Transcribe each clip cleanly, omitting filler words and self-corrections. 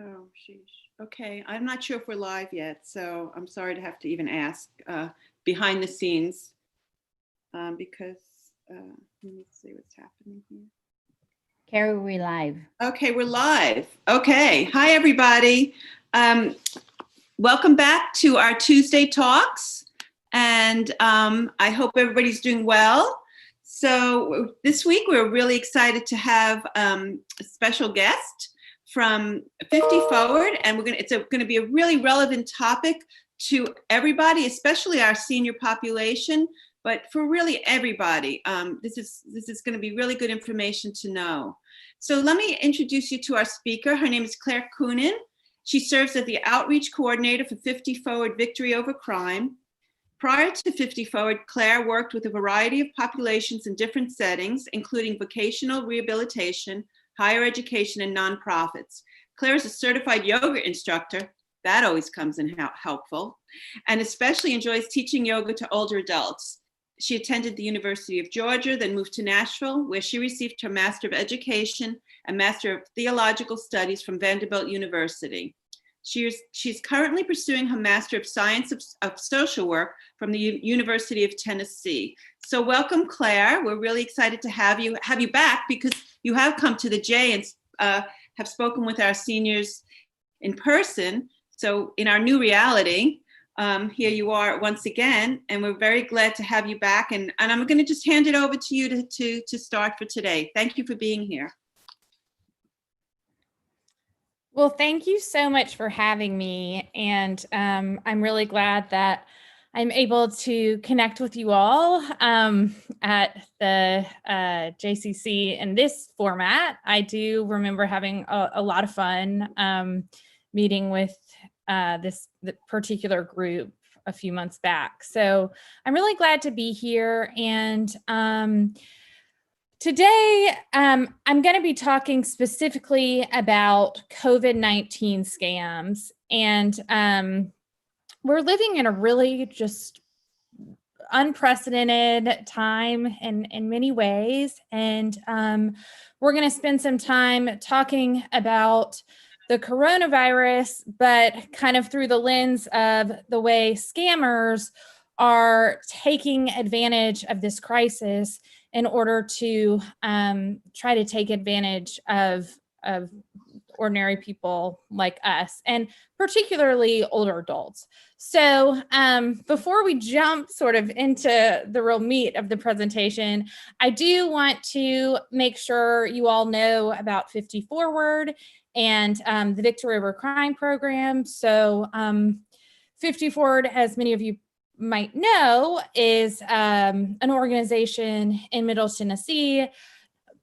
Oh, sheesh. Okay, I'm not sure if we're live yet, so I'm sorry to have to even ask behind the scenes because let me see what's happening here. Carrie, we live. Okay, we're live. Okay, hi everybody. Welcome back to our Tuesday talks, and I hope everybody's doing well. So this week we're really excited to have a special guest from 50Forward, and it's going to be a really relevant topic to everybody, especially our senior population, but for really everybody. This is going to be really good information to know. So let me introduce you to our speaker. Her name is Claire Coonan. She serves as the outreach coordinator for 50Forward Victory Over Crime. Prior to 50Forward, Claire worked with a variety of populations in different settings, including vocational rehabilitation, higher education, and nonprofits. Claire is a certified yoga instructor. That always comes in helpful, and especially enjoys teaching yoga to older adults. She attended the University of Georgia, then moved to Nashville, where she received her Master of Education and Master of Theological Studies from Vanderbilt University. She's currently pursuing her Master of Science of Social Work from the University of Tennessee. So welcome, Claire. We're really excited to have you back because you have come to the J and have spoken with our seniors in person. So in our new reality, here you are once again, and we're very glad to have you back. And I'm going to just hand it over to you to start for today. Thank you for being here. Well, thank you so much for having me. And I'm really glad that I'm able to connect with you all at the JCC in this format. I do remember having a lot of fun meeting with this particular group a few months back. So I'm really glad to be here. And today, I'm going to be talking specifically about COVID-19 scams. And we're living in a really just unprecedented time in many ways. And we're going to spend some time talking about the coronavirus, but kind of through the lens of the way scammers are taking advantage of this crisis in order to try to take advantage of ordinary people like us, and particularly older adults. So before we jump sort of into the real meat of the presentation, I do want to make sure you all know about 50Forward and the Victory Over Crime program. So 50Forward, as many of you might know, is an organization in Middle Tennessee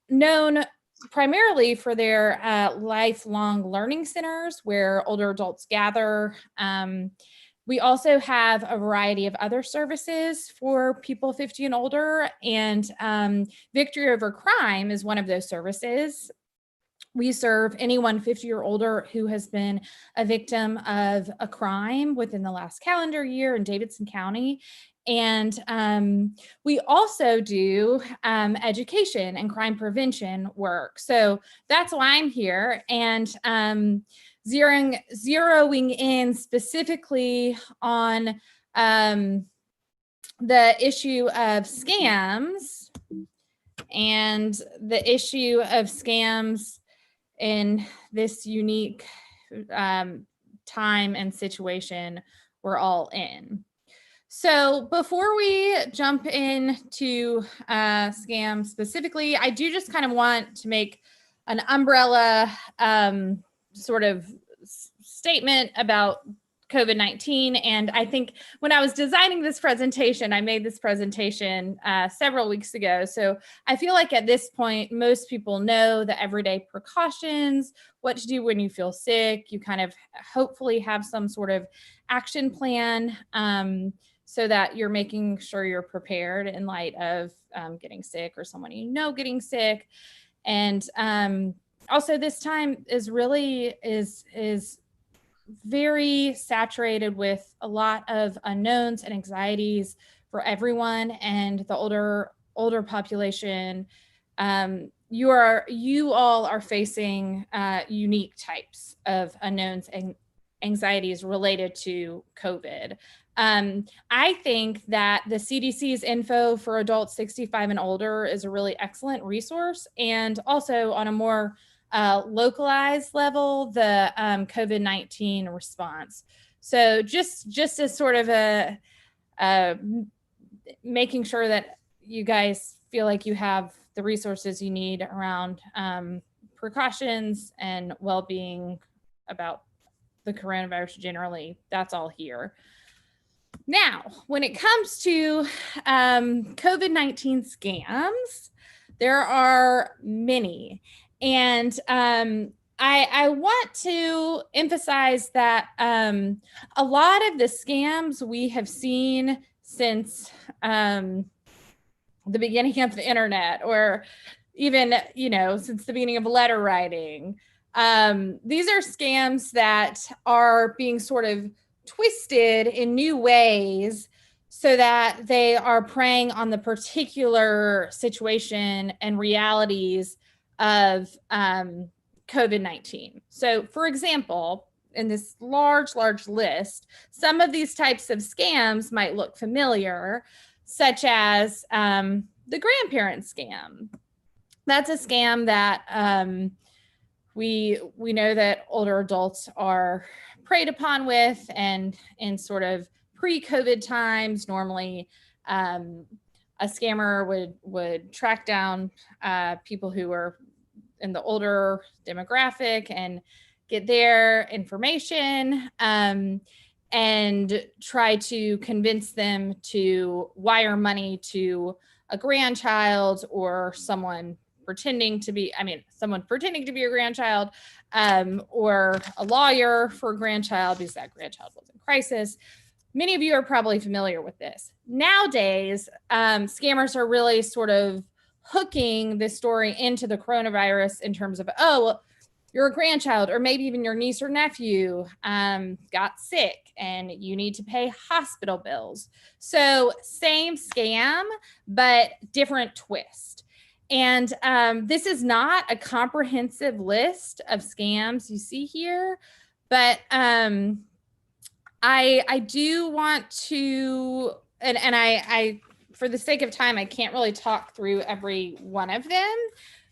known primarily for their lifelong learning centers where older adults gather. We also have a variety of other services for people 50 and older, and Victory Over Crime is one of those services. We serve anyone 50 or older who has been a victim of a crime within the last calendar year in Davidson County. And we also do education and crime prevention work. So that's why I'm here. And zeroing in specifically on the issue of scams and the issue of scams in this unique time and situation we're all in. So before we jump into scams specifically, I do just kind of want to make an umbrella sort of statement about COVID-19. And I think when I was designing this presentation, I made this presentation several weeks ago. So I feel like at this point, most people know the everyday precautions, what to do when you feel sick. You kind of hopefully have some sort of action plan so that you're making sure you're prepared in light of getting sick or someone you know getting sick. And also this time is really very saturated with a lot of unknowns and anxieties for everyone, and the older population you all are facing unique types of unknowns and anxieties related to COVID. I think that the CDC's info for adults 65 and older is a really excellent resource. And also on a more localized level, the COVID-19 response. So just as sort of a making sure that you guys feel like you have the resources you need around precautions and well-being about the coronavirus generally, that's all here. Now, when it comes to COVID-19 scams, there are many. And I want to emphasize that a lot of the scams we have seen since the beginning of the internet, or even, since the beginning of letter writing, these are scams that are being sort of twisted in new ways so that they are preying on the particular situation and realities of COVID-19. So, for example, in this large list, some of these types of scams might look familiar, such as the grandparent scam. That's a scam that we know that older adults are preyed upon with, and in sort of pre-COVID times, normally a scammer would track down people who are in the older demographic and get their information and try to convince them to wire money to a grandchild or someone pretending to be a grandchild, or a lawyer for a grandchild because that grandchild was in crisis. Many of you are probably familiar with this. Nowadays, scammers are really sort of hooking this story into the coronavirus in terms of, oh, you're a grandchild, or maybe even your niece or nephew got sick and you need to pay hospital bills. So same scam, but different twist. And this is not a comprehensive list of scams you see here, but I do want to, and I, for the sake of time, I can't really talk through every one of them,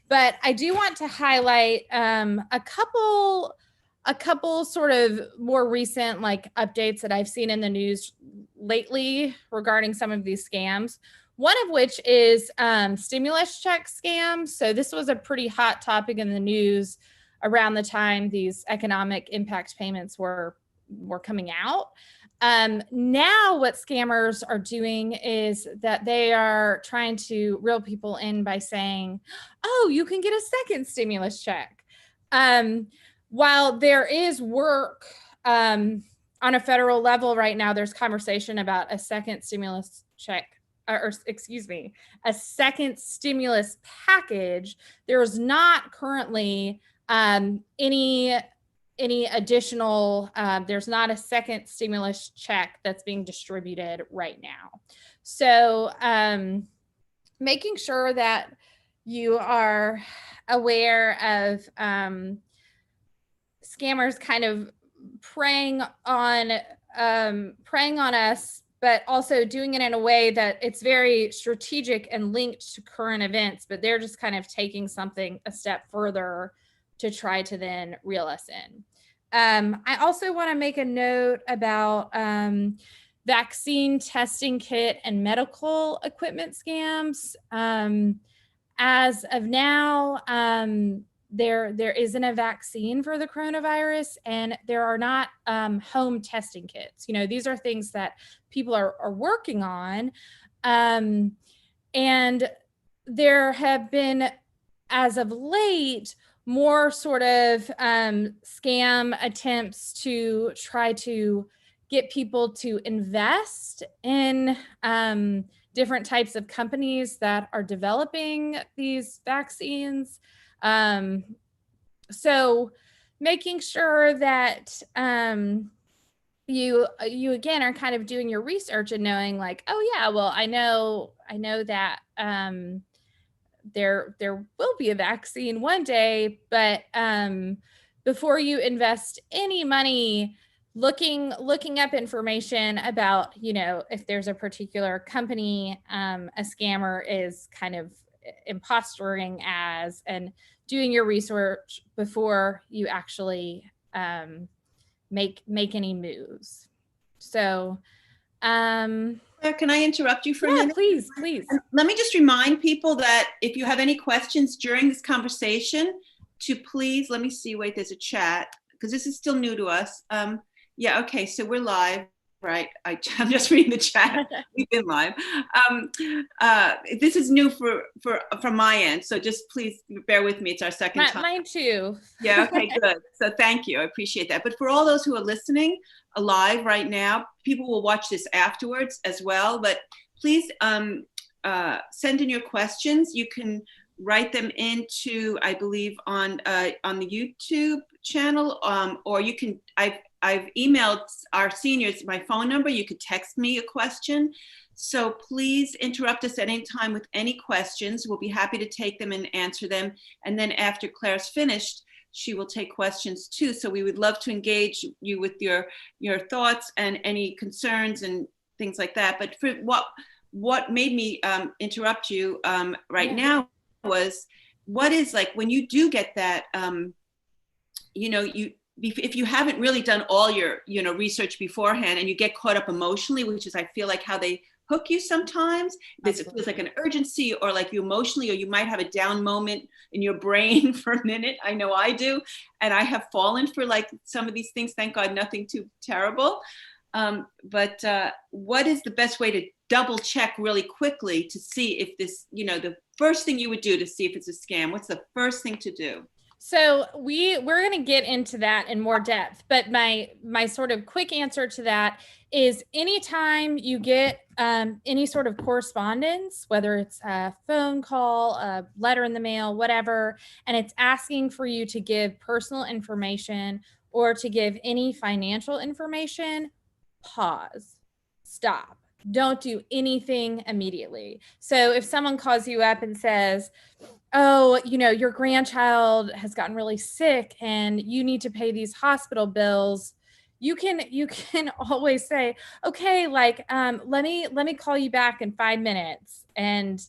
but I do want to highlight a couple sort of more recent updates that I've seen in the news lately regarding some of these scams. One of which is stimulus check scams. So this was a pretty hot topic in the news around the time these economic impact payments were coming out. Now what scammers are doing is that they are trying to reel people in by saying, oh, you can get a second stimulus check. While there is work on a federal level right now, there's conversation about a second stimulus check, a second stimulus package. There is not currently any additional, there's not a second stimulus check that's being distributed right now. So making sure that you are aware of scammers kind of preying on us, but also doing it in a way that it's very strategic and linked to current events, but they're just kind of taking something a step further to try to then reel us in. I also want to make a note about vaccine testing kit and medical equipment scams. As of now, there isn't a vaccine for the coronavirus, and there are not home testing kits. These are things that people are working on. And there have been, as of late, more sort of scam attempts to try to get people to invest in different types of companies that are developing these vaccines. So making sure that you again are kind of doing your research and knowing oh yeah, well, I know that there will be a vaccine one day, but before you invest any money, looking up information about, if there's a particular company a scammer is kind of impostering as, and doing your research before you actually make any moves. So Claire, can I interrupt you for a yeah, minute? please. Let me just remind people that if you have any questions during this conversation, to please, let me see, wait, there's a chat, because this is still new to us. Yeah, okay, so we're live, right? I'm just reading the chat. We've been live. This is new from my end, so just please bear with me. It's our second time. Mine too. Yeah, okay, good. So thank you, I appreciate that. But for all those who are listening live right now, people will watch this afterwards as well, but please send in your questions. You can write them into, I believe, on the YouTube channel, or you can, I've emailed our seniors my phone number. You could text me a question. So please interrupt us at any time with any questions. We'll be happy to take them and answer them. And then after Claire's finished, she will take questions too. So we would love to engage you with your thoughts and any concerns and things like that. But for what made me interrupt you right now was, what is, like, when you do get that, if you haven't really done all your research beforehand and you get caught up emotionally, which is, I feel like, how they hook you sometimes. It feels like an urgency, or like you emotionally, or you might have a down moment in your brain for a minute. I know I do. And I have fallen for like some of these things. Thank God, nothing too terrible. But what is the best way to double check really quickly to see if this, the first thing you would do to see if it's a scam? What's the first thing to do? So we're going to get into that in more depth, but my sort of quick answer to that is, anytime you get any sort of correspondence, whether it's a phone call, a letter in the mail, whatever, and it's asking for you to give personal information or to give any financial information, pause, stop. Don't do anything immediately. So if someone calls you up and says, oh, your grandchild has gotten really sick and you need to pay these hospital bills, you can always say, okay, like, let me call you back in 5 minutes, and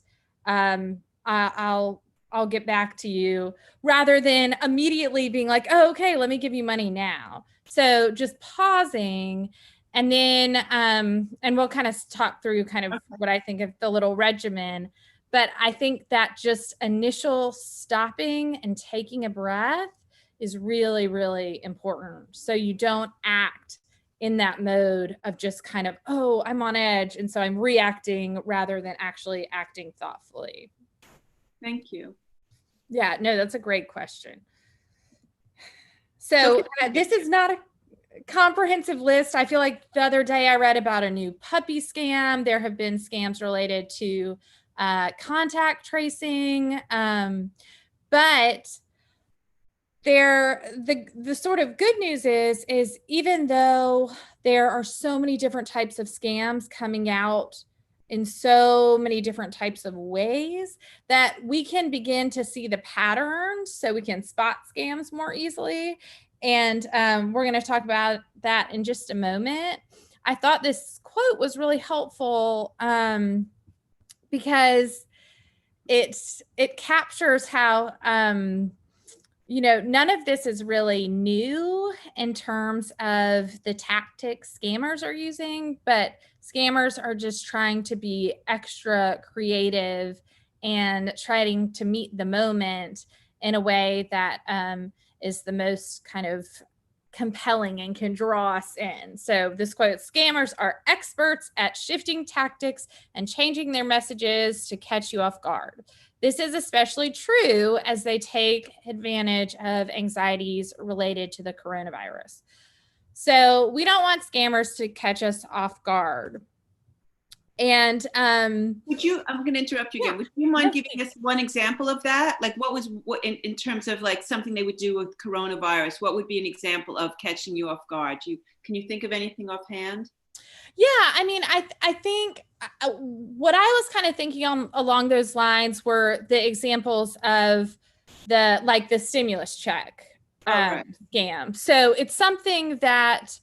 I'll get back to you, rather than immediately being like, oh, okay, let me give you money now. So just pausing. And then, and we'll kind of talk through kind of what I think of the little regimen. But I think that just initial stopping and taking a breath is really, really important. So you don't act in that mode of just kind of, oh, I'm on edge, and so I'm reacting rather than actually acting thoughtfully. Thank you. Yeah, no, that's a great question. So this is not a comprehensive list. I feel like the other day I read about a new puppy scam. There have been scams related to contact tracing, but the sort of good news is even though there are so many different types of scams coming out in so many different types of ways, that we can begin to see the patterns, so we can spot scams more easily. And we're going to talk about that in just a moment. I thought this quote was really helpful because it captures how, none of this is really new in terms of the tactics scammers are using, but scammers are just trying to be extra creative and trying to meet the moment in a way that is the most kind of compelling and can draw us in. So this quote, scammers are experts at shifting tactics and changing their messages to catch you off guard. This is especially true as they take advantage of anxieties related to the coronavirus. So we don't want scammers to catch us off guard. And I'm going to interrupt you again. Would you mind giving us one example of that? Like, what in terms of like something they would do with coronavirus? What would be an example of catching you off guard? Can you think of anything offhand? Yeah, I mean, I think what I was kind of thinking on along those lines were the examples of the stimulus check Right. scam. So it's something that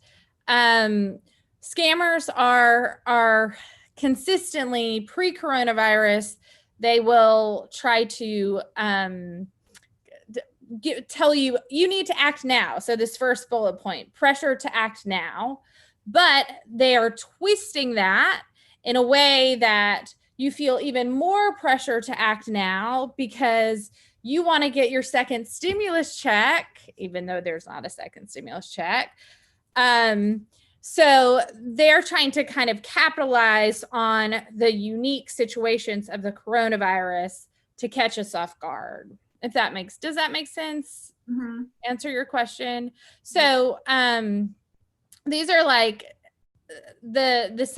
scammers are consistently pre-coronavirus. They will try to tell you need to act now. So this first bullet point, pressure to act now, but they are twisting that in a way that you feel even more pressure to act now because you want to get your second stimulus check, even though there's not a second stimulus check. So they're trying to kind of capitalize on the unique situations of the coronavirus to catch us off guard. If that does that make sense? Mm-hmm. Answer your question. So these are like the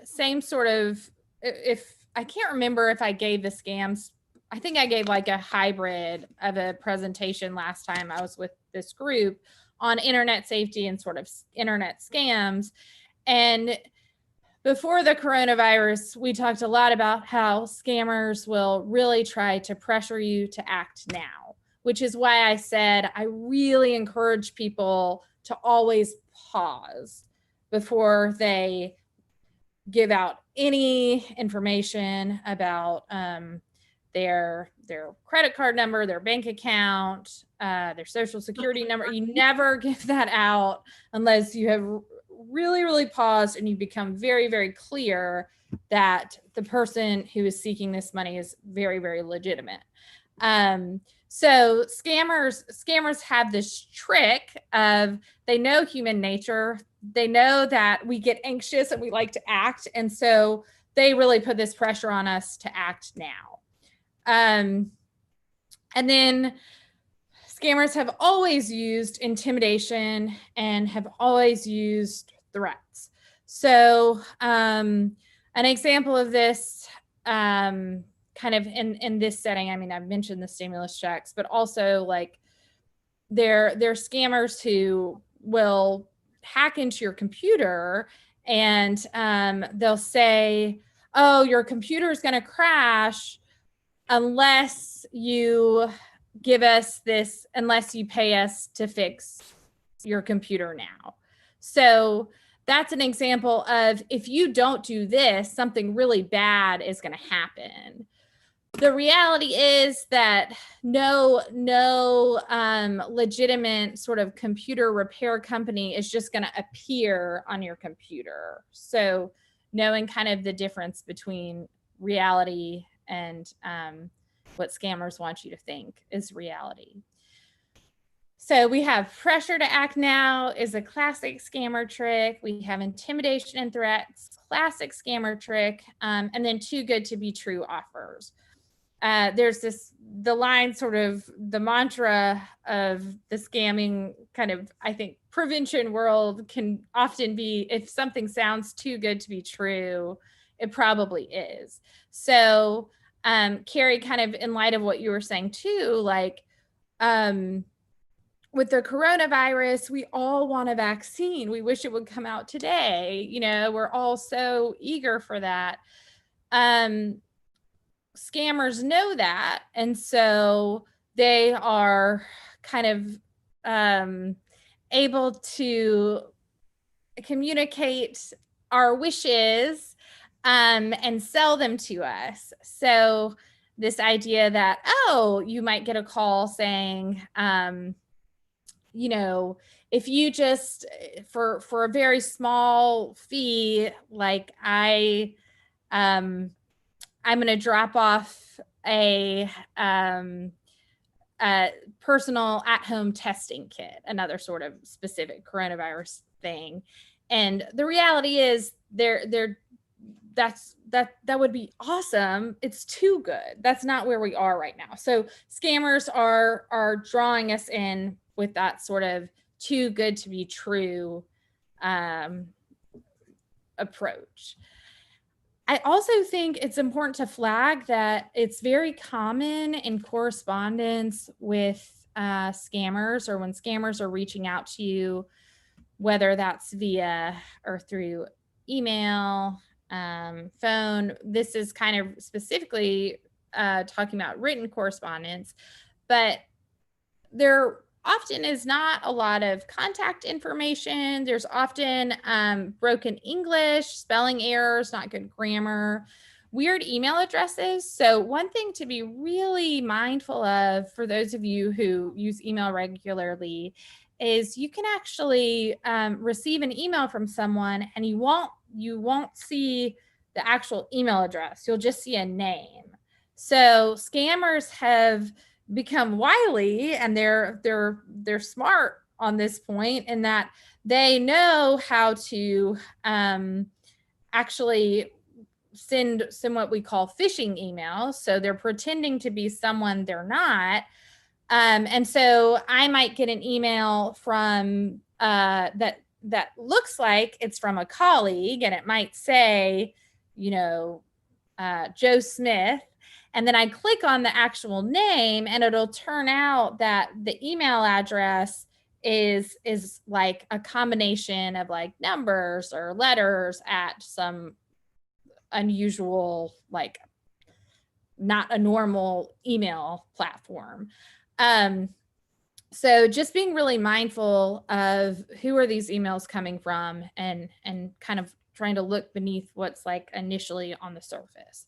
same sort of, if I can't remember if I gave the scams, I think I gave like a hybrid of a presentation last time I was with this group on internet safety and sort of internet scams. And before the coronavirus, we talked a lot about how scammers will really try to pressure you to act now, which is why I said I really encourage people to always pause before they give out any information about their credit card number, their bank account, their social security number. You never give that out unless you have really, really paused and you become very, very clear that the person who is seeking this money is very, very legitimate. So scammers have this trick of, they know human nature. They know that we get anxious and we like to act. And so they really put this pressure on us to act now. And then scammers have always used intimidation and have always used threats. So an example of this kind of in this setting, I mean, I've mentioned the stimulus checks, but also like they're scammers who will hack into your computer and they'll say, oh, your computer is going to crash unless you give us this, unless you pay us to fix your computer now. So that's an example of, if you don't do this, something really bad is going to happen. The reality is that no legitimate sort of computer repair company is just going to appear on your computer. So knowing kind of the difference between reality and what scammers want you to think is reality. So we have pressure to act now is a classic scammer trick. We have intimidation and threats, classic scammer trick, and then too good to be true offers. There's the line, sort of the mantra of the scamming kind of, I think, prevention world can often be, if something sounds too good to be true, it probably is. So Carrie, kind of in light of what you were saying too, like with the coronavirus, we all want a vaccine. We wish it would come out today. You know, we're all so eager for that. Scammers know that. And so they are kind of able to communicate our wishes and sell them to us. So this idea that, oh, you might get a call saying, you know, if you just, for a very small fee, like I'm going to drop off a personal at-home testing kit, another sort of specific coronavirus thing. And the reality is that would be awesome. It's too good. That's not where we are right now. So scammers are drawing us in with that sort of too good to be true approach. I also think it's important to flag that it's very common in correspondence with scammers, or when scammers are reaching out to you, whether that's via or through email, phone. This is kind of specifically talking about written correspondence, but there often is not a lot of contact information. There's often broken English, spelling errors, not good grammar, weird email addresses. So one thing to be really mindful of for those of you who use email regularly is you can actually receive an email from someone and you won't see the actual email address. You'll just see a name. So scammers have become wily, and they're smart on this point in that they know how to actually send some what we call phishing emails. So they're pretending to be someone they're not. And so I might get an email from that looks like it's from a colleague, and it might say, Joe Smith. And then I click on the actual name, and it'll turn out that the email address is like a combination of like numbers or letters at some unusual, like not a normal email platform. So just being really mindful of who are these emails coming from, and kind of trying to look beneath what's like initially on the surface.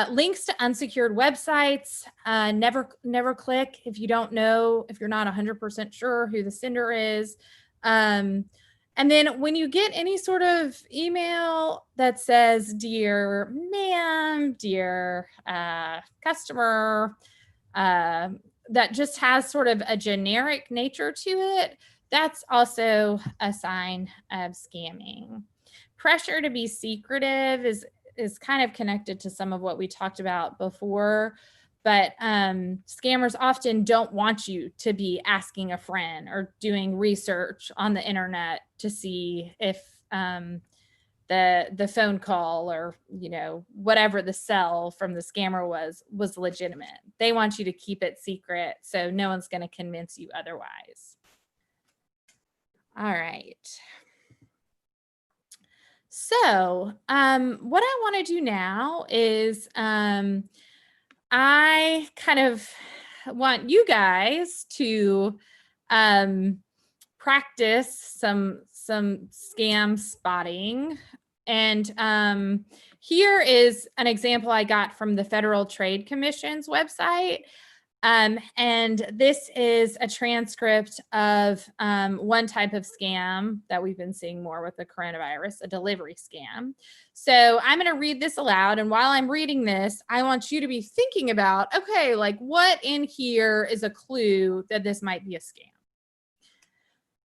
Links to unsecured websites, never click if you don't know, if you're not 100% sure who the sender is. And then when you get any sort of email that says, dear ma'am, dear customer, that just has sort of a generic nature to it, that's also a sign of scamming. Pressure to be secretive is kind of connected to some of what we talked about before, but scammers often don't want you to be asking a friend or doing research on the internet to see if the phone call or whatever the sell from the scammer was legitimate. They want you to keep it secret, so no one's going to convince you otherwise. All right. So what I want to do now is I kind of want you guys to practice some scam spotting. And here is an example I got from the Federal Trade Commission's website. And this is a transcript of one type of scam that we've been seeing more with the coronavirus, a delivery scam. So I'm going to read this aloud. And while I'm reading this, I want you to be thinking about, okay, like what in here is a clue that this might be a scam?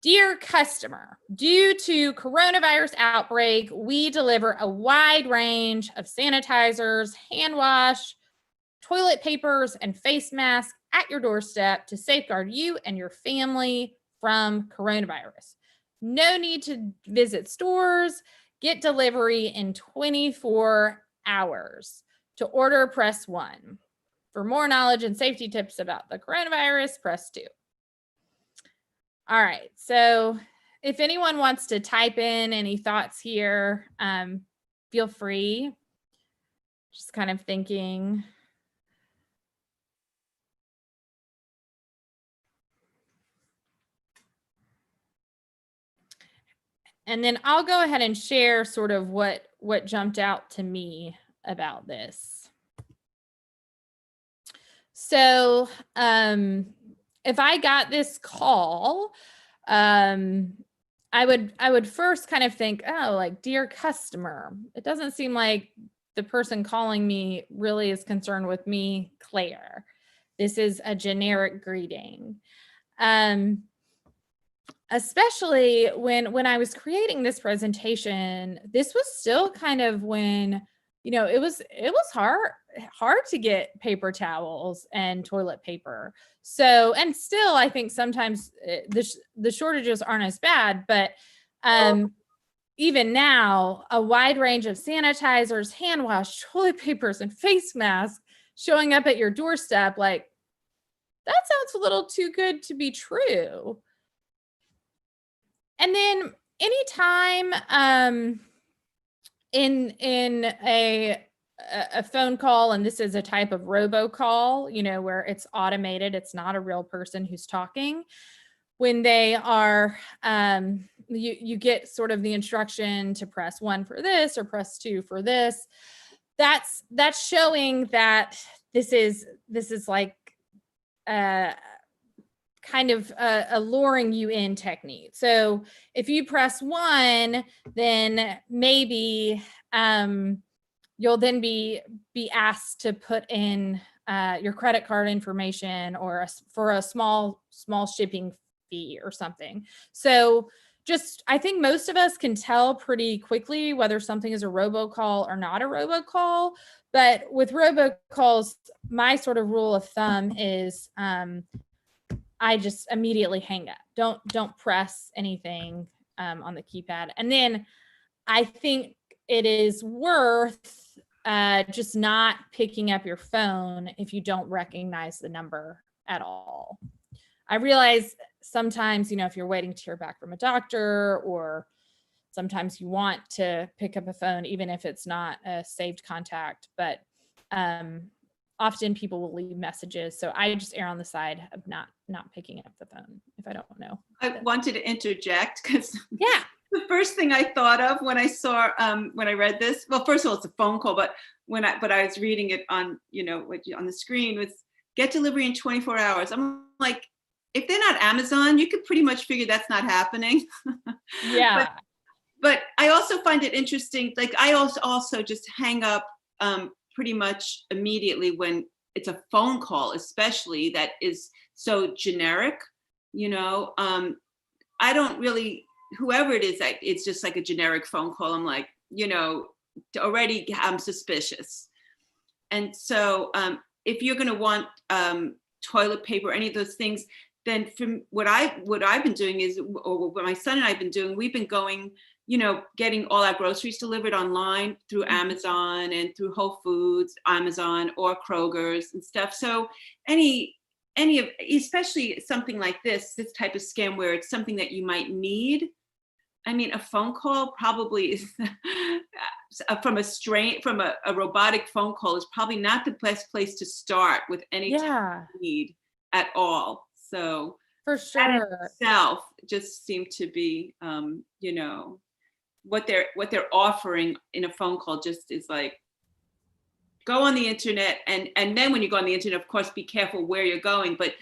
Dear customer, due to coronavirus outbreak, we deliver a wide range of sanitizers, hand wash, toilet papers, and face masks at your doorstep to safeguard you and your family from coronavirus. No need to visit stores. Get delivery in 24 hours. To order, press 1. For more knowledge and safety tips about the coronavirus, press 2. All right, so if anyone wants to type in any thoughts here, feel free. Just kind of thinking. And then I'll go ahead and share sort of what jumped out to me about this. So if I got this call, I would first kind of think, oh, like, dear customer. It doesn't seem like the person calling me really is concerned with me, Claire. This is a generic greeting. Especially when I was creating this presentation, this was still kind of when, it was hard to get paper towels and toilet paper. So, and still, I think sometimes the shortages aren't as bad, but even now, a wide range of sanitizers, hand wash, toilet papers, and face masks showing up at your doorstep, like, that sounds a little too good to be true. And then anytime in a phone call, and this is a type of robocall, you know, where it's automated, it's not a real person who's talking. When they are, you get sort of the instruction to press 1 for this or press 2 for this. That's showing that this is like kind of a luring you in technique. So if you press 1, then maybe you'll then be asked to put in your credit card information or for a small shipping fee or something. So I think most of us can tell pretty quickly whether something is a robocall or not a robocall. But with robocalls, my sort of rule of thumb is I just immediately hang up. Don't press anything on the keypad. And then I think it is worth just not picking up your phone if you don't recognize the number at all. I realize sometimes, you know, if you're waiting to hear back from a doctor, or sometimes you want to pick up a phone, even if it's not a saved contact, but often people will leave messages. So I just err on the side of not picking up the phone if I don't know. I wanted to interject because yeah, the first thing I thought of when I saw when I read this, well, first of all, it's a phone call, but I was reading it on, you know, on the screen was get delivery in 24 hours. I'm like, if they're not Amazon, you could pretty much figure that's not happening. Yeah. But I also find it interesting. Like I also just hang up pretty much immediately when it's a phone call, especially that is so generic, you know. I don't really, whoever it is, it's just like a generic phone call. I'm like, you know, already I'm suspicious. And so if you're going to want toilet paper, any of those things, then from what I've been doing is, or what my son and I've been doing, we've been going, you know, getting all our groceries delivered online through Amazon and through Whole Foods, Amazon or Kroger's and stuff. So any of, especially something like this type of scam where it's something that you might need. I mean, a phone call probably is from a robotic phone call is probably not the best place to start with any type of need at all. So for sure, that itself just seemed to be, you know, what they're offering in a phone call just is like, go on the internet, and then when you go on the internet, of course, be careful where you're going. But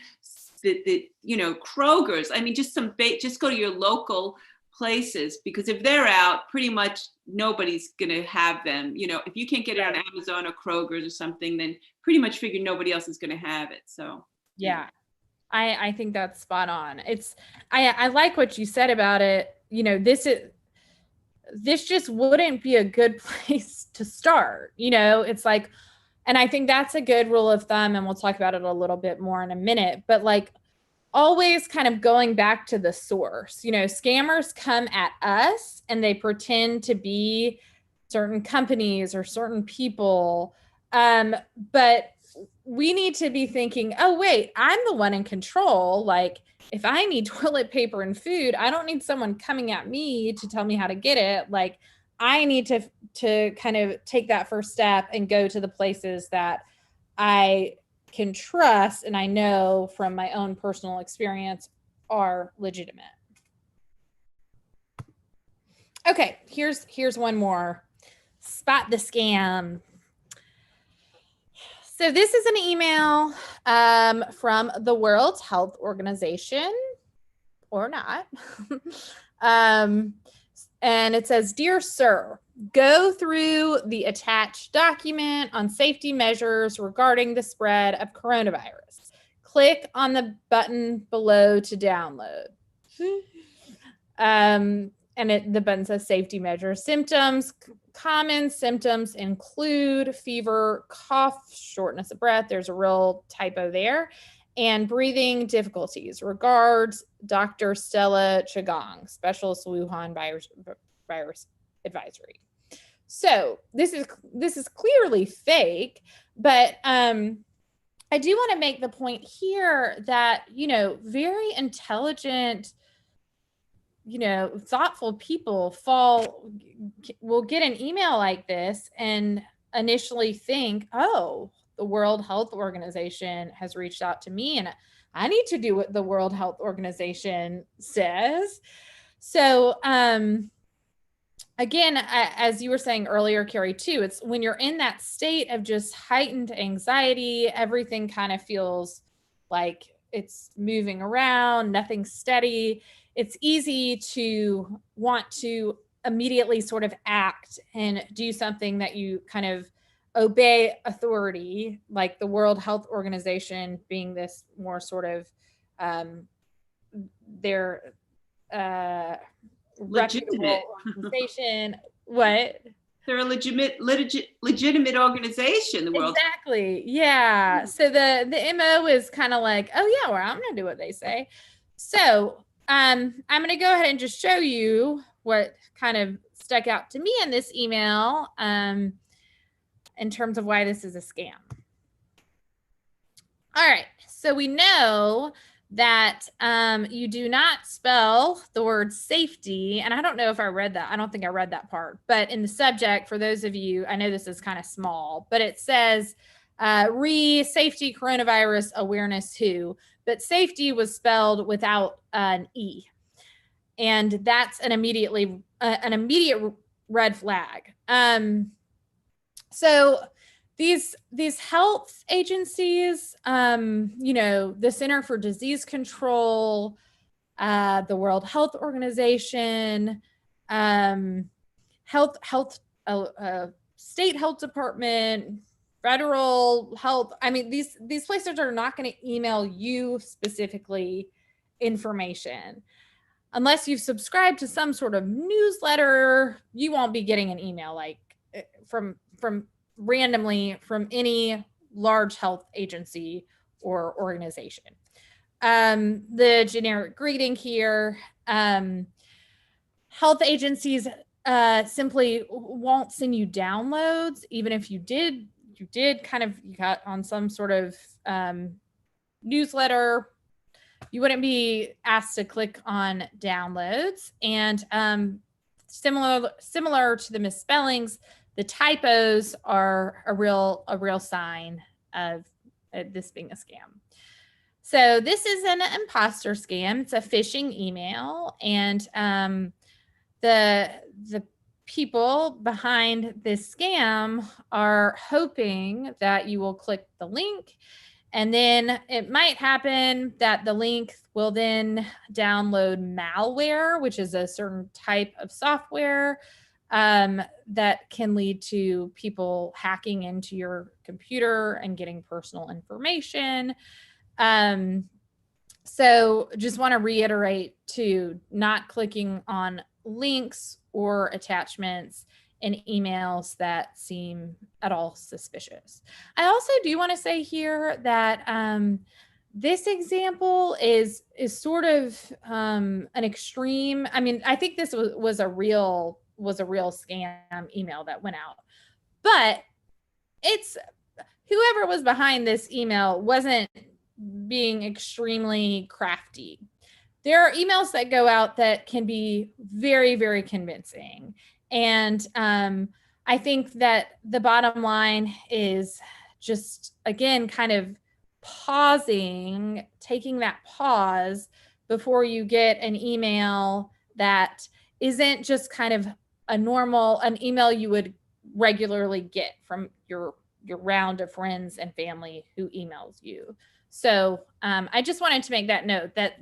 the you know, Kroger's, I mean, just go to your local places, because if they're out, pretty much nobody's gonna have them. You know, if you can't get it on Amazon or Kroger's or something, then pretty much figure nobody else is gonna have it. So yeah. I think that's spot on. I like what you said about it. You know, this just wouldn't be a good place to start. You know, it's like, and I think that's a good rule of thumb, and we'll talk about it a little bit more in a minute, but like always kind of going back to the source. You know, scammers come at us and they pretend to be certain companies or certain people. But we need to be thinking, oh, wait, I'm the one in control. Like if I need toilet paper and food, I don't need someone coming at me to tell me how to get it. Like I need to kind of take that first step and go to the places that I can trust and I know from my own personal experience are legitimate. Okay, here's one more. Spot the scam. So this is an email from the World Health Organization, or not. And it says, "Dear Sir, go through the attached document on safety measures regarding the spread of coronavirus. Click on the button below to download." The button says safety measures. Symptoms. Common symptoms include fever, cough, shortness of breath. There's a real typo there. And breathing difficulties. Regards, Dr. Stella Chagong, Specialist Wuhan Virus Advisory. So this is clearly fake, but I do want to make the point here that, you know, very intelligent, thoughtful people will get an email like this and initially think, oh, the World Health Organization has reached out to me and I need to do what the World Health Organization says. So, again, as you were saying earlier, Carrie, too, it's when you're in that state of just heightened anxiety, everything kind of feels like it's moving around, nothing's steady. It's easy to want to immediately sort of act and do something that you kind of obey authority, like the World Health Organization being this more sort of their Legitimate organization. What? They're a legitimate organization, the world. Exactly. Yeah. So the MO is kind of like, oh yeah, well, I'm gonna do what they say. So I'm gonna go ahead and just show you what kind of stuck out to me in this email in terms of why this is a scam. All right. So we know that you do not spell the word safety. And I don't know if I read that. I don't think I read that part. But in the subject, for those of you, I know this is kind of small, but it says safety coronavirus awareness who, but safety was spelled without an E. And that's an immediate red flag. So these health agencies, the Center for Disease Control, the World Health Organization, state health department, federal health. I mean, these places are not going to email you specifically information. Unless you've subscribed to some sort of newsletter, you won't be getting an email like from randomly from any large health agency or organization. The generic greeting here, health agencies simply won't send you downloads, even if you got on some sort of newsletter, you wouldn't be asked to click on downloads. And similar to the misspellings, the typos are a real sign of this being a scam. So this is an imposter scam. It's a phishing email, and the people behind this scam are hoping that you will click the link, and then it might happen that the link will then download malware, which is a certain type of software that can lead to people hacking into your computer and getting personal information. So just want to reiterate to not clicking on links or attachments in emails that seem at all suspicious. I also do want to say here that this example is sort of an extreme. I mean, I think this was a real scam email that went out, but it's whoever was behind this email wasn't being extremely crafty. There are emails that go out that can be very, very convincing. And I think that the bottom line is just, again, kind of taking that pause before you get an email that isn't just kind of an email you would regularly get from your round of friends and family who emails you. So I just wanted to make that note that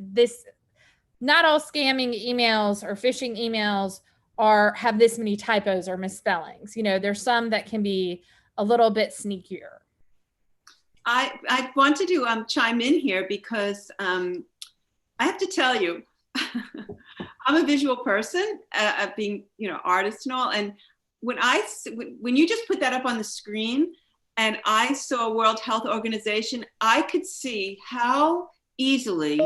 not all scamming emails or phishing emails have this many typos or misspellings. There's some that can be a little bit sneakier. I wanted to chime in here because I have to tell you, I'm a visual person, being artist and all. And when you just put that up on the screen, and I saw World Health Organization, I could see how easily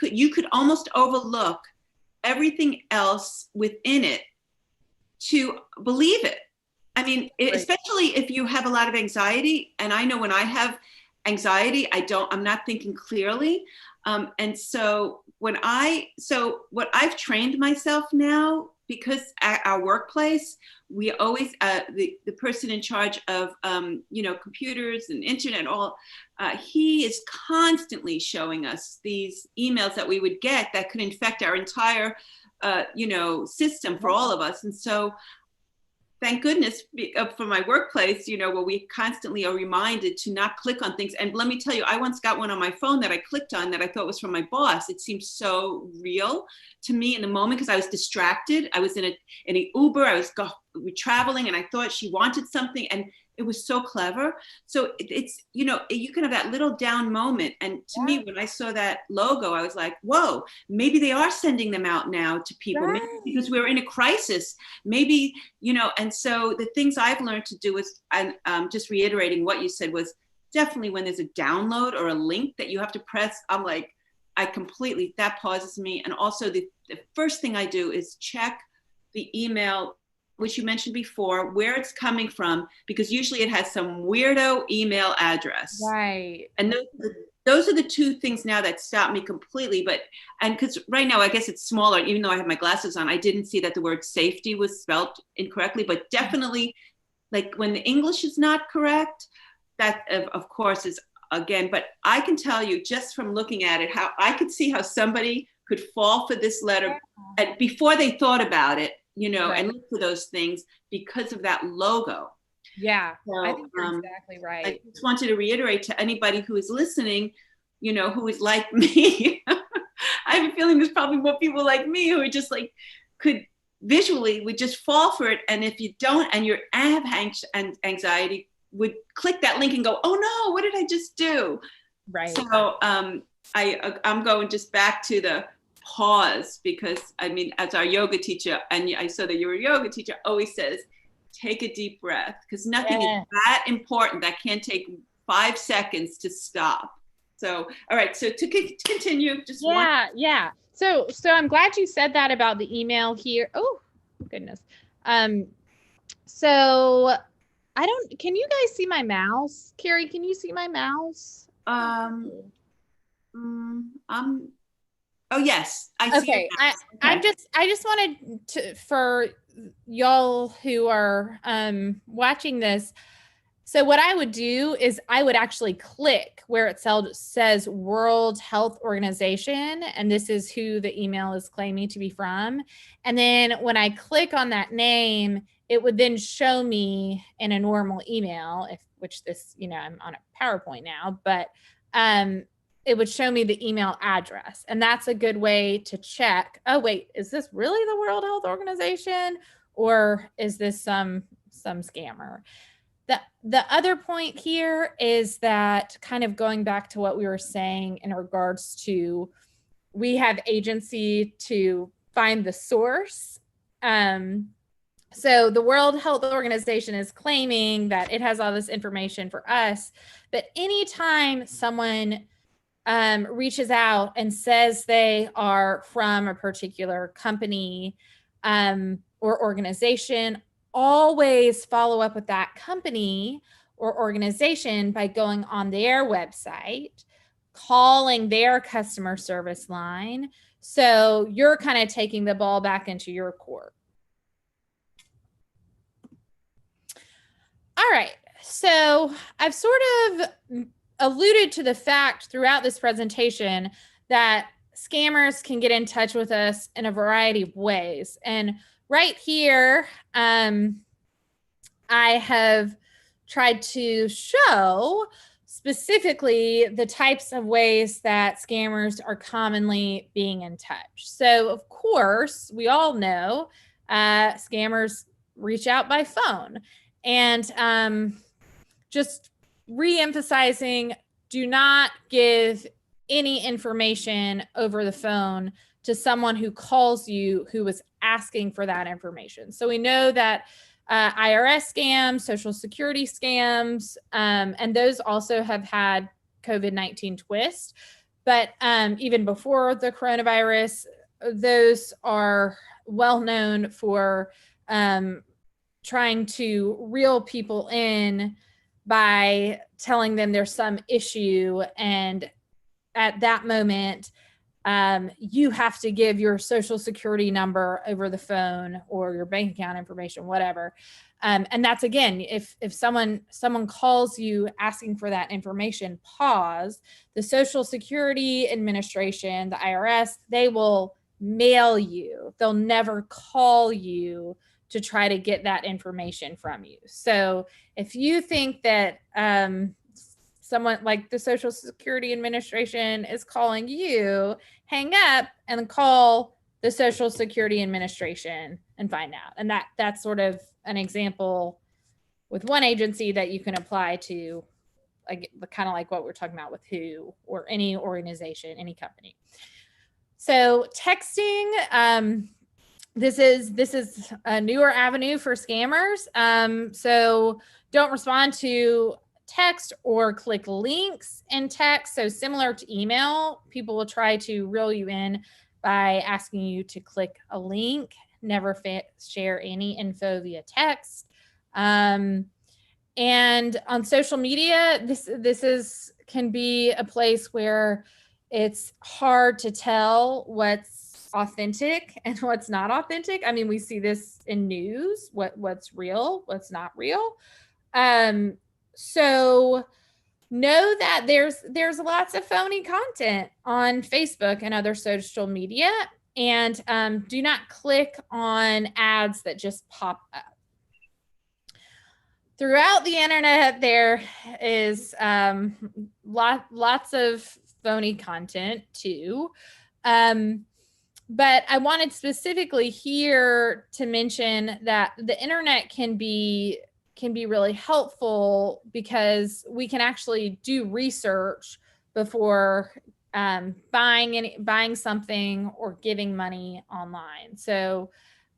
you could almost overlook everything else within it to believe it. I mean, especially if you have a lot of anxiety. And I know when I have anxiety. I'm not thinking clearly. And so what I've trained myself now, because at our workplace, we always, the person in charge of, computers and internet, he is constantly showing us these emails that we would get that could infect our entire, system for all of us. And so thank goodness for my workplace, where we constantly are reminded to not click on things. And let me tell you, I once got one on my phone that I clicked on that I thought was from my boss. It seemed so real to me in the moment because I was distracted. I was in an Uber. I was traveling, and I thought she wanted something, and it was so clever. So it's, you can have that little down moment. And to me, when I saw that logo, I was like, whoa, maybe they are sending them out now to people, maybe because we're in a crisis, maybe, and so the things I've learned to do is, and just reiterating what you said, was definitely when there's a download or a link that you have to press, I'm like, that pauses me. And also the first thing I do is check the email, which you mentioned before, where it's coming from, because usually it has some weirdo email address. Right. And those are the two things now that stop me completely. And because right now, I guess it's smaller, even though I have my glasses on, I didn't see that the word safety was spelled incorrectly, but definitely, like when the English is not correct, that of course is again, but I can tell you just from looking at it, how I could see how somebody could fall for this letter before they thought about it, and look for those things because of that logo. Yeah, so, I think you're exactly right. I just wanted to reiterate to anybody who is listening, who is like me. I have a feeling there's probably more people like me who are just like, would just fall for it. And if you don't, and you have anxiety, would click that link and go, oh no, what did I just do? Right. So I'm going just back to the pause, because as our yoga teacher, and I saw that you're a yoga teacher, always says, take a deep breath, because nothing is that important that can't take 5 seconds to stop. So, all right. So to continue, just yeah. So I'm glad you said that about the email here. Oh goodness. So can you guys see my mouse? Carrie, can you see my mouse? Oh yes, I see. Okay. I just wanted to, for y'all who are watching this. So what I would do is I would actually click where it says World Health Organization, and this is who the email is claiming to be from. And then when I click on that name, it would then show me in a normal email, which this, I'm on a PowerPoint now, but it would show me the email address. And that's a good way to check, oh wait, is this really the World Health Organization, or is this some scammer? The other point here is that, kind of going back to what we were saying in regards to, we have agency to find the source. So the World Health Organization is claiming that it has all this information for us, but anytime someone reaches out and says they are from a particular company or organization, always follow up with that company or organization by going on their website, calling their customer service line. So you're kind of taking the ball back into your court. All right. So I've sort of alluded to the fact throughout this presentation that scammers can get in touch with us in a variety of ways. And right here, I have tried to show specifically the types of ways that scammers are commonly being in touch. So of course, we all know scammers reach out by phone. And just re-emphasizing, do not give any information over the phone to someone who calls you who was asking for that information. So we know that IRS scams, Social Security scams, and those also have had COVID-19 twist. But even before the coronavirus, those are well known for trying to reel people in by telling them there's some issue, and at that moment, you have to give your social security number over the phone or your bank account information, whatever. And that's, again, if someone calls you asking for that information, pause. The Social Security Administration, the IRS, they will mail you. They'll never call you to try to get that information from you. So if you think that someone like the Social Security Administration is calling you, hang up and call the Social Security Administration and find out. And that's sort of an example with one agency that you can apply to, like, kind of like what we're talking about with WHO or any organization, any company. So texting, this is a newer avenue for scammers. So don't respond to text or click links in text. So similar to email, people will try to reel you in by asking you to click a link. Never share any info via text. And on social media, this can be a place where it's hard to tell what's authentic and what's not authentic. I mean, we see this in news, what's real, what's not real. So know that there's lots of phony content on Facebook and other social media, and do not click on ads that just pop up. Throughout the internet, there is lots of phony content too. But I wanted specifically here to mention that the internet can be really helpful because we can actually do research before buying something or giving money online. So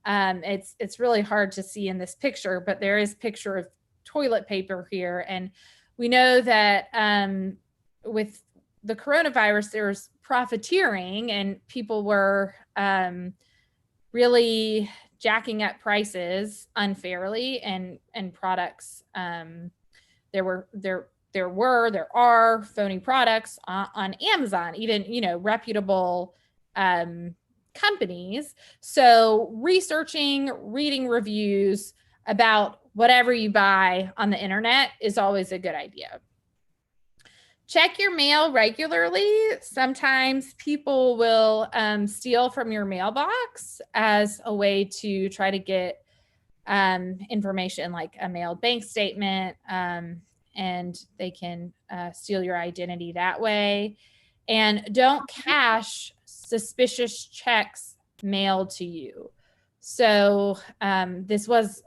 it's really hard to see in this picture, but there is a picture of toilet paper here. And we know that with the coronavirus, there's profiteering and people were really jacking up prices unfairly, and products. There are phony products on Amazon, even, reputable companies. So reading reviews about whatever you buy on the internet is always a good idea. Check your mail regularly. Sometimes people will steal from your mailbox as a way to try to get information like a mailed bank statement, and they can steal your identity that way. And don't cash suspicious checks mailed to you. So this was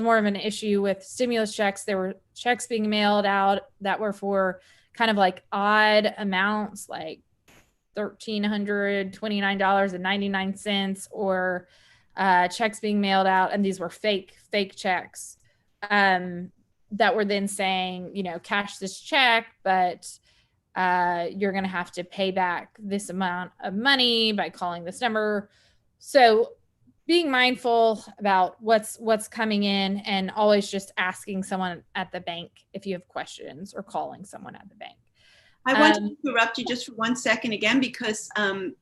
more of an issue with stimulus checks. There were checks being mailed out that were for kind of like odd amounts, like $1,329.99, or checks being mailed out, and these were fake checks that were then saying, cash this check, but you're going to have to pay back this amount of money by calling this number. So being mindful about what's coming in, and always just asking someone at the bank if you have questions, or calling someone at the bank. I want to interrupt you just for 1 second again, because I'm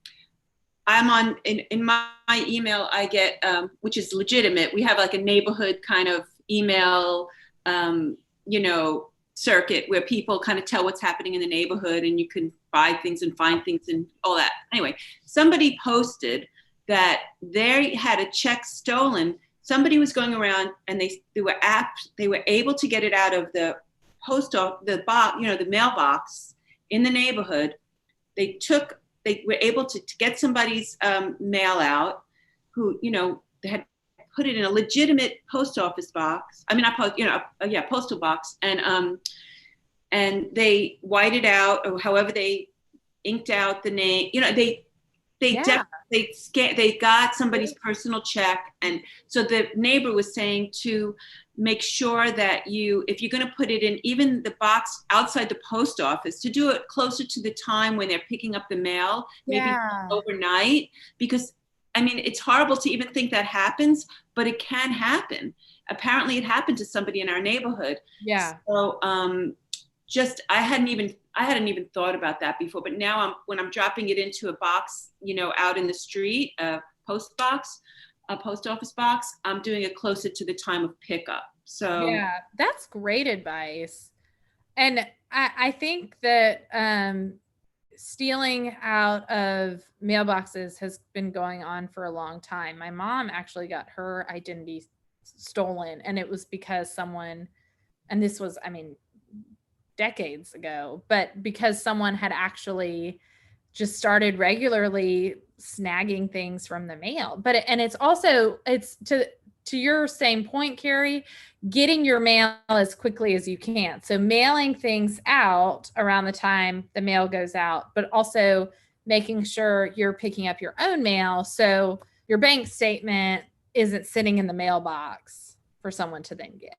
on, in my email I get, which is legitimate. We have like a neighborhood kind of email, circuit where people kind of tell what's happening in the neighborhood, and you can buy things and find things and all that. Anyway, somebody posted that they had a check stolen. Somebody was going around, and they were able to get it out of the post office, the mailbox in the neighborhood. They were able to get somebody's mail out, who, they had put it in a legitimate post office box. I mean, postal box, and they whited out, or however they inked out the name. They got somebody's personal check. And so the neighbor was saying to make sure that if you're going to put it in even the box outside the post office, to do it closer to the time when they're picking up the mail, maybe overnight, because I mean, it's horrible to even think that happens, but it can happen. Apparently it happened to somebody in our neighborhood. Yeah. So I hadn't even thought about that before, but now when I'm dropping it into a box, out in the street, a post office box, I'm doing it closer to the time of pickup. So Yeah, that's great advice. And I think that stealing out of mailboxes has been going on for a long time. My mom actually got her identity stolen, and it was because someone, and this was, I mean, decades ago, but because someone had actually just started regularly snagging things from the mail. And it's to your same point, Carrie, getting your mail as quickly as you can. So mailing things out around the time the mail goes out, but also making sure you're picking up your own mail. So your bank statement isn't sitting in the mailbox for someone to then get.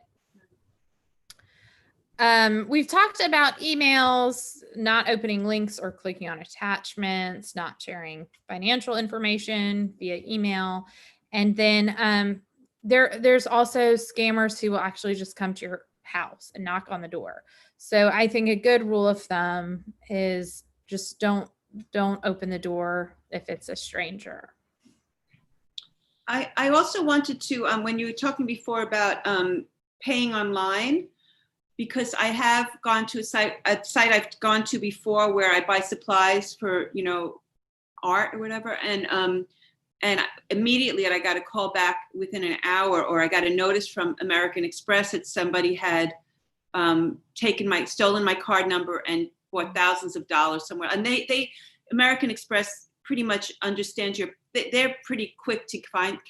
We've talked about emails, not opening links or clicking on attachments, not sharing financial information via email. And then there's also scammers who will actually just come to your house and knock on the door. So I think a good rule of thumb is just don't open the door if it's a stranger. I also wanted to, when you were talking before about paying online, because I have gone to a site I've gone to before where I buy supplies for, art or whatever. And immediately I got a call back within an hour, or I got a notice from American Express that somebody had stolen my card number and bought thousands of dollars somewhere. And they American Express pretty much understands they're pretty quick to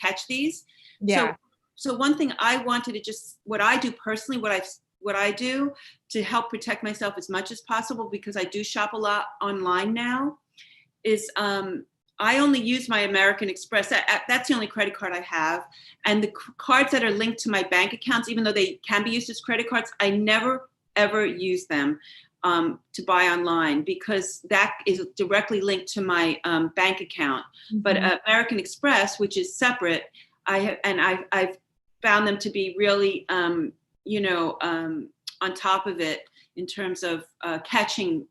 catch these. Yeah. So one thing I wanted to what I do personally, what I do to help protect myself as much as possible, because I do shop a lot online now, is I only use my American Express. That's the only credit card I have. And the cards that are linked to my bank accounts, even though they can be used as credit cards, I never, ever use them to buy online, because that is directly linked to my bank account. Mm-hmm. But American Express, which is separate, I've found them to be really, on top of it in terms of catching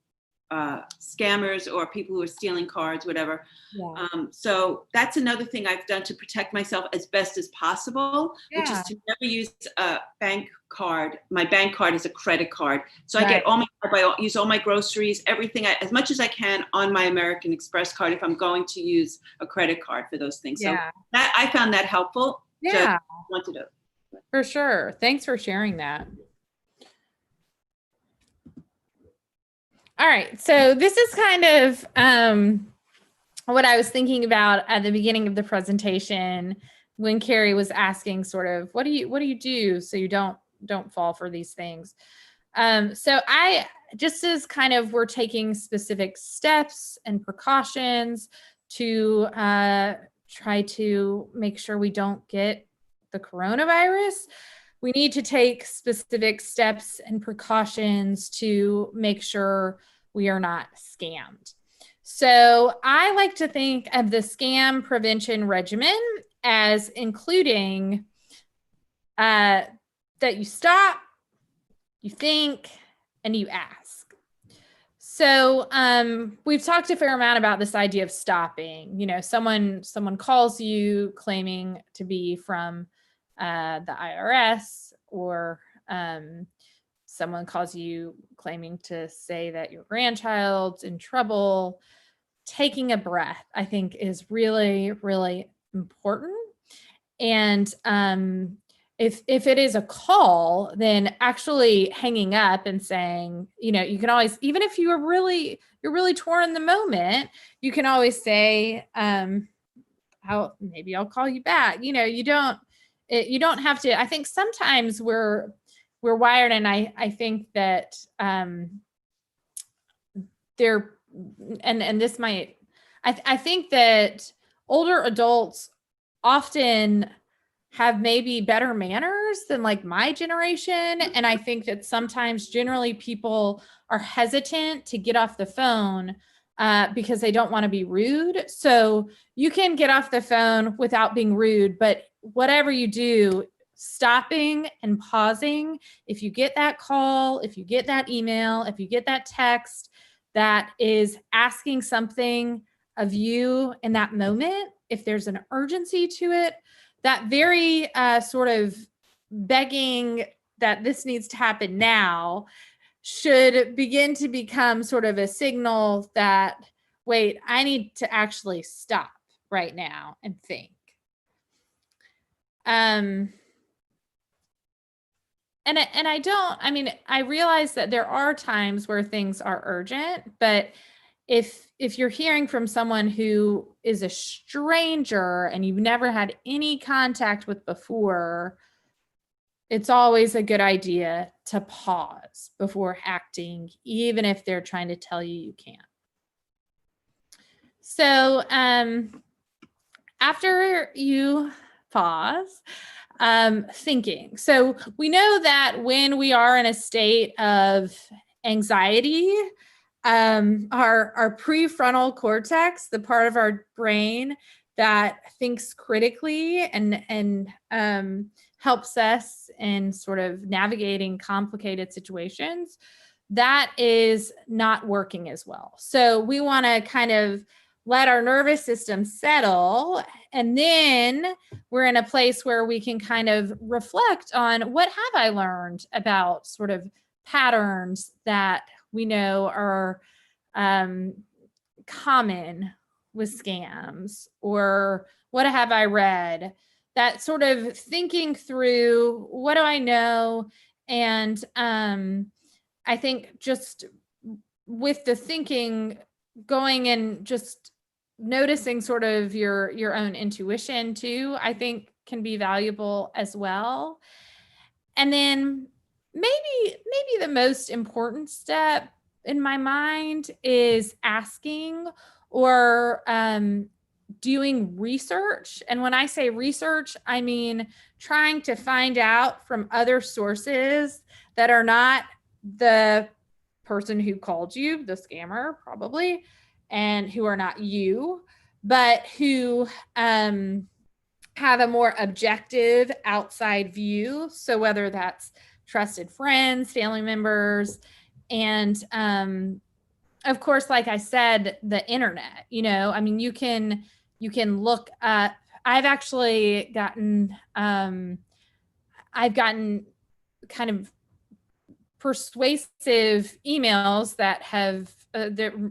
scammers or people who are stealing cards, whatever. Yeah. So that's another thing I've done to protect myself as best as possible, which is to never use a bank card. My bank card is a credit card. So I get use all my groceries, everything, as much as I can on my American Express card if I'm going to use a credit card for those things. So that I found that helpful. Yeah. Wanted to. For sure. Thanks for sharing that. All right. So this is kind of what I was thinking about at the beginning of the presentation when Carrie was asking sort of, what do you do so you don't fall for these things? So I just as kind of we're taking specific steps and precautions to try to make sure we don't get the coronavirus, we need to take specific steps and precautions to make sure we are not scammed. So I like to think of the scam prevention regimen as including that you stop, you think, and you ask. So we've talked a fair amount about this idea of stopping. Someone calls you claiming to be from the IRS, or someone calls you claiming to say that your grandchild's in trouble. Taking a breath, I think, is really, really important. And if it is a call, then actually hanging up and saying, you can always, even if you're really torn in the moment, you can always say, maybe I'll call you back. You don't have to. I think sometimes we're wired, and I think that this might, I think that older adults often have maybe better manners than like my generation. And I think that sometimes generally people are hesitant to get off the phone because they don't want to be rude. So you can get off the phone without being rude, but whatever you do, stopping and pausing. If you get that call, if you get that email, if you get that text that is asking something of you in that moment, if there's an urgency to it, that very sort of begging that this needs to happen now should begin to become sort of a signal that, wait, I need to actually stop right now and think. And I realize that there are times where things are urgent, but if you're hearing from someone who is a stranger and you've never had any contact with before, it's always a good idea to pause before acting, even if they're trying to tell you you can't. So after you pause, thinking. So we know that when we are in a state of anxiety, our prefrontal cortex, the part of our brain that thinks critically and helps us in sort of navigating complicated situations, that is not working as well. So we want to kind of let our nervous system settle, and then we're in a place where we can kind of reflect on, what have I learned about sort of patterns that we know are common with scams, or what have I read? That sort of thinking through, what do I know? And I think just with the thinking, going and just noticing sort of your own intuition too, I think can be valuable as well. And then maybe the most important step in my mind is asking or doing research. And when I say research, I mean trying to find out from other sources that are not the person who called you, the scammer probably, and who are not you, but who have a more objective outside view. So whether that's trusted friends, family members, and of course, like I said, the internet, I mean, you can look up. I've actually gotten, kind of persuasive emails that have,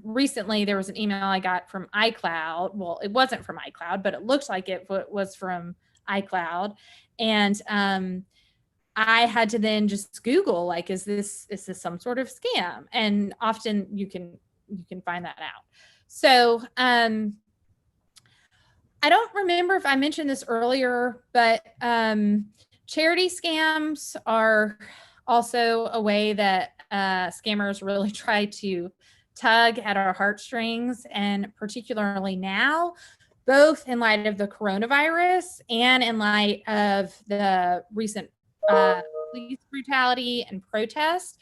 recently there was an email I got from iCloud. Well, it wasn't from iCloud, but it looked like it was from iCloud. And I had to then just Google, like, is this some sort of scam? And often you can find that out. So I don't remember if I mentioned this earlier, but charity scams are also a way that scammers really try to tug at our heartstrings, and particularly now, both in light of the coronavirus and in light of the recent police brutality and protest.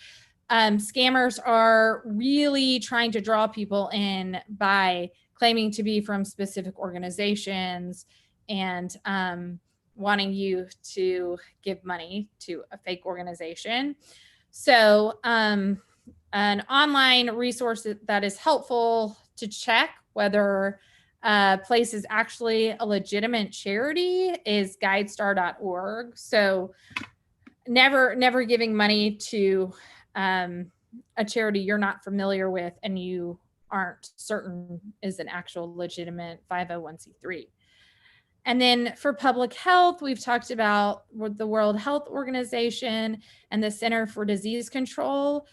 Scammers are really trying to draw people in by claiming to be from specific organizations and wanting you to give money to a fake organization. So an online resource that is helpful to check whether a place is actually a legitimate charity is guidestar.org. So never giving money to a charity you're not familiar with and you aren't certain is an actual legitimate 501c3. And then for public health, we've talked about the World Health Organization and the Center for Disease Control.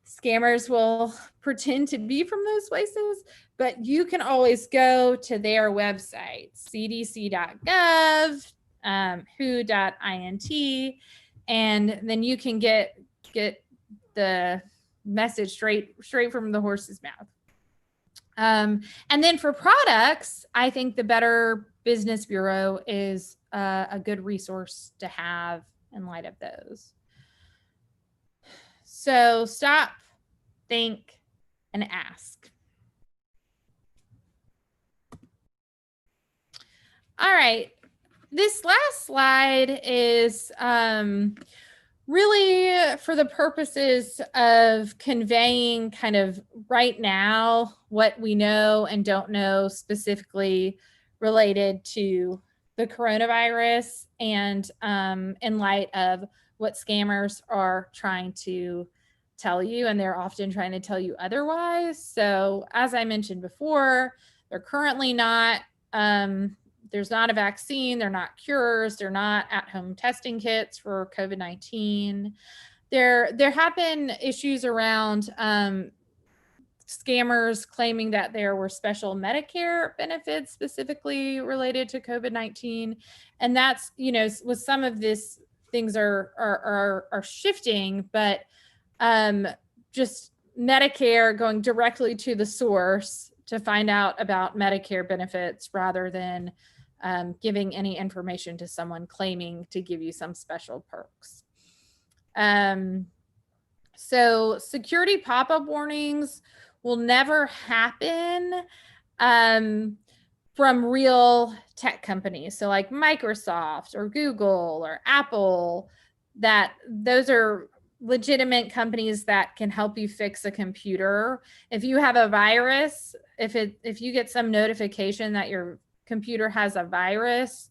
Scammers will pretend to be from those places, but you can always go to their website, cdc.gov, who.int, and then you can get the message straight from the horse's mouth. And then for products, I think the Better Business Bureau is a good resource to have in light of those. So stop, think, and ask. All right. this last slide is really for the purposes of conveying kind of right now what we know and don't know specifically related to the coronavirus, and in light of what scammers are trying to tell you, and they're often trying to tell you otherwise. So as I mentioned before, they're currently not there's not a vaccine, they're not cures, they're not at-home testing kits for COVID-19. There have been issues around scammers claiming that there were special Medicare benefits specifically related to COVID-19. And that's, you know, with some of this, things are shifting, but just Medicare going directly to the source to find out about Medicare benefits rather than giving any information to someone claiming to give you some special perks. So security pop-up warnings will never happen from real tech companies. So like Microsoft or Google or Apple, that those are legitimate companies that can help you fix a computer. If you have a virus, if you get some notification that your computer has a virus,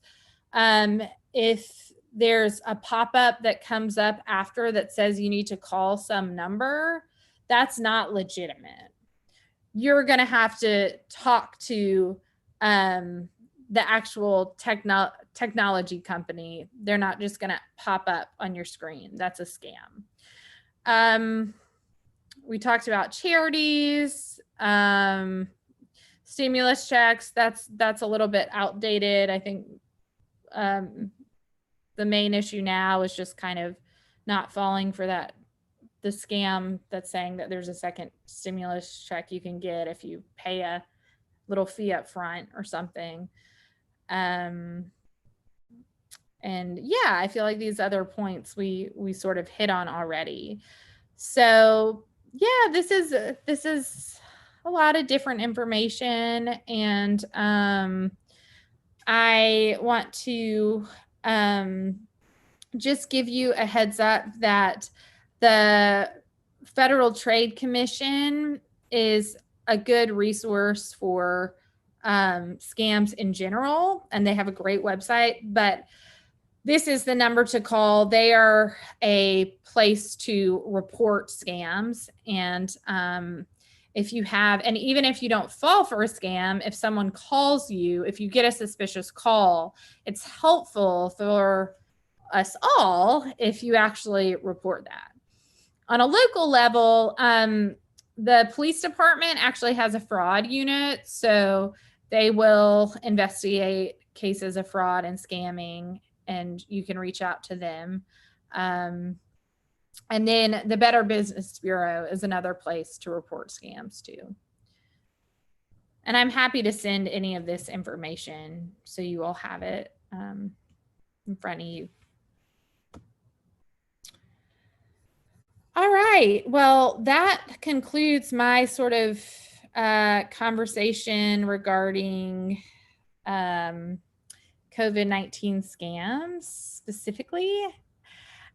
if there's a pop-up that comes up after that says you need to call some number, that's not legitimate. You're going to have to talk to the actual technology company. They're not just going to pop up on your screen. That's a scam. We talked about charities, stimulus checks. That's a little bit outdated. I think the main issue now is just kind of not falling for the scam that's saying that there's a second stimulus check you can get if you pay a little fee up front or something. And yeah, I feel like these other points we sort of hit on already. So yeah, this is a lot of different information, and I want to just give you a heads up that the Federal Trade Commission is a good resource for scams in general, and they have a great website, but this is the number to call. They are a place to report scams. And if you have, and even if you don't fall for a scam, if someone calls you, if you get a suspicious call, it's helpful for us all if you actually report that. On a local level, the police department actually has a fraud unit, so they will investigate cases of fraud and scamming, and you can reach out to them. And then the Better Business Bureau is another place to report scams too. And I'm happy to send any of this information so you all have it in front of you. All right, well, that concludes my sort of conversation regarding COVID-19 scams specifically.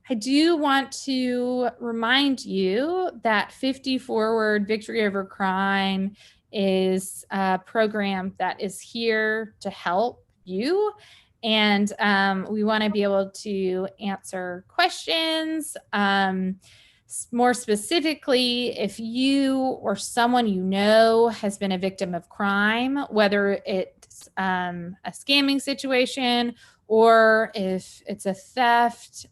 I do want to remind you that 50Forward Victory Over Crime is a program that is here to help you. And we want to be able to answer questions. More specifically, if you or someone you know has been a victim of crime, whether it's a scamming situation or if it's a theft,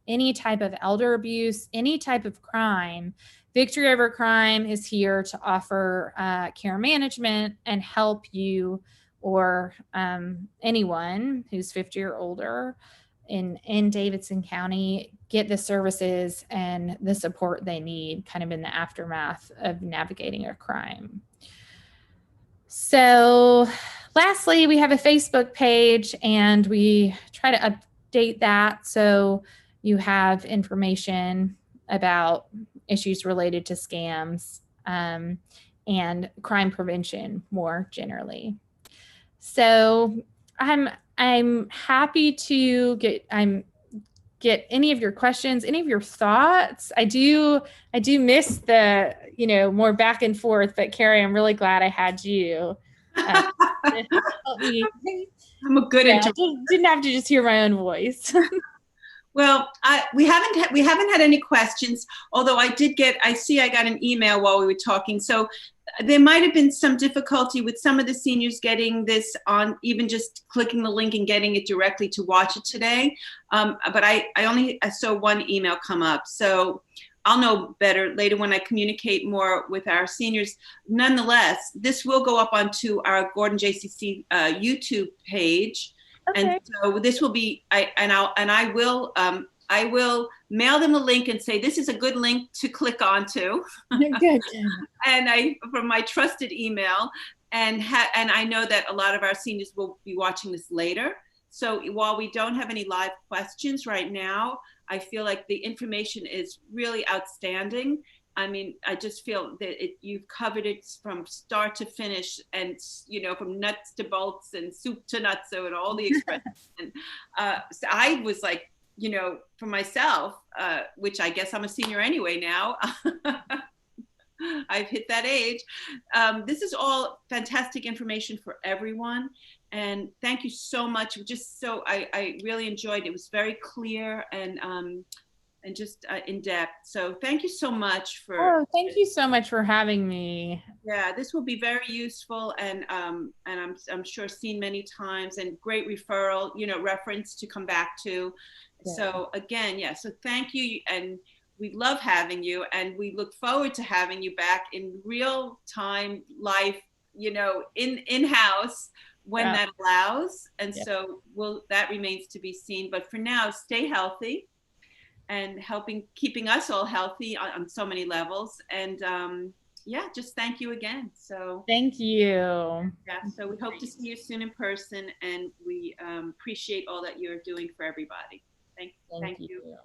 any type of elder abuse, any type of crime, Victory Over Crime is here to offer care management and help you or anyone who's 50 or older in Davidson County get the services and the support they need kind of in the aftermath of navigating a crime. So lastly, we have a Facebook page, and we try to update that so you have information about issues related to scams and crime prevention more generally. So I'm I'm happy to get any of your questions, any of your thoughts. I do miss the, more back and forth, but Carrie, I'm really glad I had you. To help me. I'm a good interviewer. Didn't have to just hear my own voice. Well, we haven't had any questions, although I got an email while we were talking. So there might have been some difficulty with some of the seniors getting this on, even just clicking the link and getting it directly to watch it today. But I saw one email come up. So I'll know better later when I communicate more with our seniors. Nonetheless, this will go up onto our Gordon JCC YouTube page. Okay. And so this will be, I will mail them the link and say, this is a good link to click onto. Good. And from my trusted email, and I know that a lot of our seniors will be watching this later. So while we don't have any live questions right now, I feel like the information is really outstanding. I mean, I just feel that you've covered it from start to finish, and from nuts to bolts and soup to nuts, so and all the expressions. And so I was like, for myself, which I guess I'm a senior anyway now. I've hit that age. This is all fantastic information for everyone, and thank you so much. I really enjoyed it. It was very clear and just in depth. So thank you so much for. Oh, thank you so much for having me. Yeah, this will be very useful, and I'm sure seen many times, and great referral, reference to come back to. Yeah. So again, so thank you, and we love having you, and we look forward to having you back in real time life, in-house when that allows. And so that remains to be seen. But for now, stay healthy and keeping us all healthy on so many levels. And just thank you again. So thank you. Yeah, so we hope to see you soon in person, and we appreciate all that you're doing for everybody. Thank you.